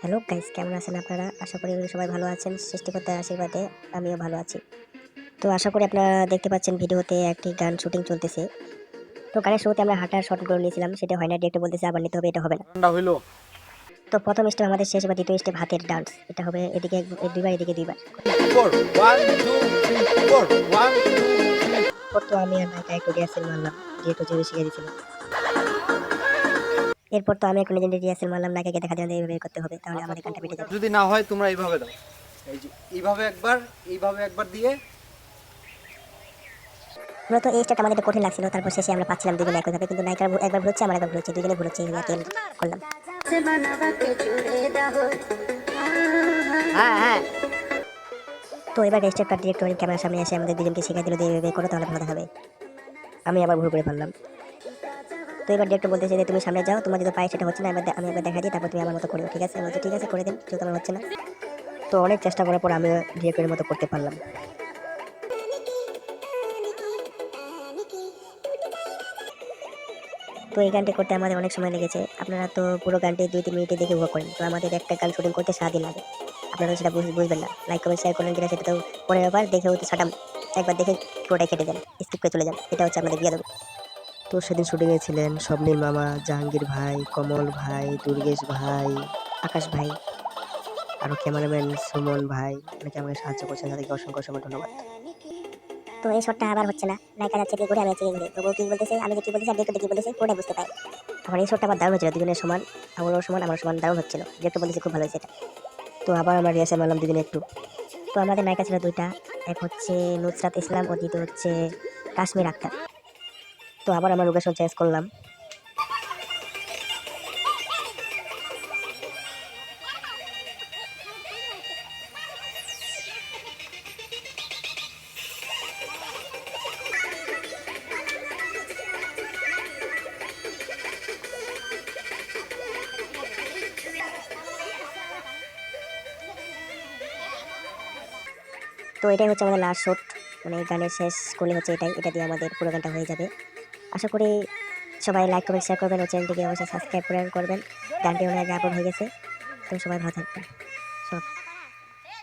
Hello guys, কেমন আছেন আপনারা? আশা করি সবাই ভালো আছেন। সৃষ্টিকর্তার আশীর্বাদে আমিও ভালো আছি। তো আশা করি আপনারা দেখতে পাচ্ছেন ভিডিওতে একটি গান শুটিং চলতেছে। তো গানের শুরুতে আমরা হাঁটার শটগুলো নিয়েছিলাম, সেটা হয় না। ডিরেক্টর বলতেছে আবার নিতে হবে, এটা হবে না। ঠান্ডা হইলো। তো প্রথম স্টেপ আমাদের শেষ, এবার দ্বিতীয় স্টেপ হাতের ডান্স। এটা হবে এদিকে দুইবার, এদিকে দুইবার। 4 1 2 3 4 1 2 এরপর তো আমি আর নায়িকা একটু রিহার্সেল মারলাম, ডিরেক্টর যেভাবে শিখিয়ে দিয়েছিল। এরপর তো আমি একটু নিজে নিজে রিহার্সেল মারলাম, নায়িকাকে দেখা যায় এইভাবে করতে হবে, তাহলে আমাদের গানটা বেটে যাবে। যদি না হয় তোমরা এইভাবে দাও। এই যে এইভাবে একবার দিয়ে মূলত এই স্টেপটা আমাদের একটু কঠিন লাগছিল, তারপর শেষে আমরা পাচ্ছিলাম দুজনে একইভাবে, কিন্তু নায়িকার একবার ঘুরছে, আমার একবার ঘুরছে, দুজনে ঘুরছে, এইভাবে করলাম। হ্যাঁ হ্যাঁ তো এবার স্টেপটা ডিরেক্টর ক্যামেরার সামনে এসে আমাদের দুজনকে শিখিয়ে দিল যে এইভাবে করো, তাহলে ভালো দেখাবে। আমি আবার ভুল করে ফেললাম। তো এবার ডিরেক্টর বলতেছে যে তুমি সামনে যাও, তোমার যদি পায়ে সেটা হচ্ছে না, আমি একবার দেখা দিই, তারপর তুমি আমার মতো করো, ঠিক আছে? বলছে ঠিক আছে, করে দিন, যেহেতু আমার হচ্ছে না। তো অনেক চেষ্টা করার পর আমি ডিরেক্টরের মতো করতে পারলাম। তো এই গানটি করতে আমাদের অনেক সময় লেগেছে। আপনারা তো পুরো গানটি 2-3 মিনিটে দেখে উপভোগ করেন। তো আমাদের একটা গান শুটিং করতে সারাদিন লাগে। আপনারা সেটা বুঝবেন না। লাইক কমেন্ট শেয়ার করলেন কিনা সেটা তো পরের ব্যাপার। দেখেও তো সাটাম, একবার দেখে পুরোটাই কেটে যান, স্কিপ করে চলে যান। এটা হচ্ছে আপনাদের বিয়াদবি। তো সেদিন শুটিংয়ে ছিলেন স্বপ্নীল মামা, জাহাঙ্গীর ভাই, কমল ভাই, দুর্গেশ ভাই, আকাশ ভাই, আরও ক্যামেরাম্যান সুমন ভাই, অনেকে আমাকে সাহায্য করছেন, তাদেরকে অসংখ্য অসংখ্য ধন্যবাদ। তো এই শটটা আবার হচ্ছে না, নায়িকা যাচ্ছে এদিকে ঘুরে, আমি হচ্ছে ঘুরে, তবুও কি বলতেছে, আমি যে কি বলতেছি আর ডিরেক্টর কি বলতেছে পুরোটাই বুঝতে পাই। আমার এই শটটা আবার দারুণ হচ্ছিল, দুজনের সমান, আমারও সমান, আমার সমান দারুণ হচ্ছিল। ডিরেক্টর বলতেছে খুব ভালো হয়েছে এটা। তো আবার আমরা রিহার্সাল মারলাম দুজনে একটু। তো আমাদের নায়িকা ছিল দুইটা, এক হচ্ছে নুসরাত ইসলাম ও দ্বিতীয় হচ্ছে কাশ্মীর আক্তার। তো আবার আমরা লোকেশন চেঞ্জ করলাম। তো এটাই হচ্ছে আমাদের লাস্ট শট, মানে এই গানের শেষ করলে হচ্ছে এটাই, এটা দিয়ে আমাদের পুরো গানটা হয়ে যাবে। আশা করি সবাই লাইক করবেন, শেয়ার করবেন ও চ্যানেলটিকে অবশ্যই সাবস্ক্রাইব করবেন। গানটি অনেক আগে আপলোড হয়ে গেছে। তো সবাই ভালো থাকবেন।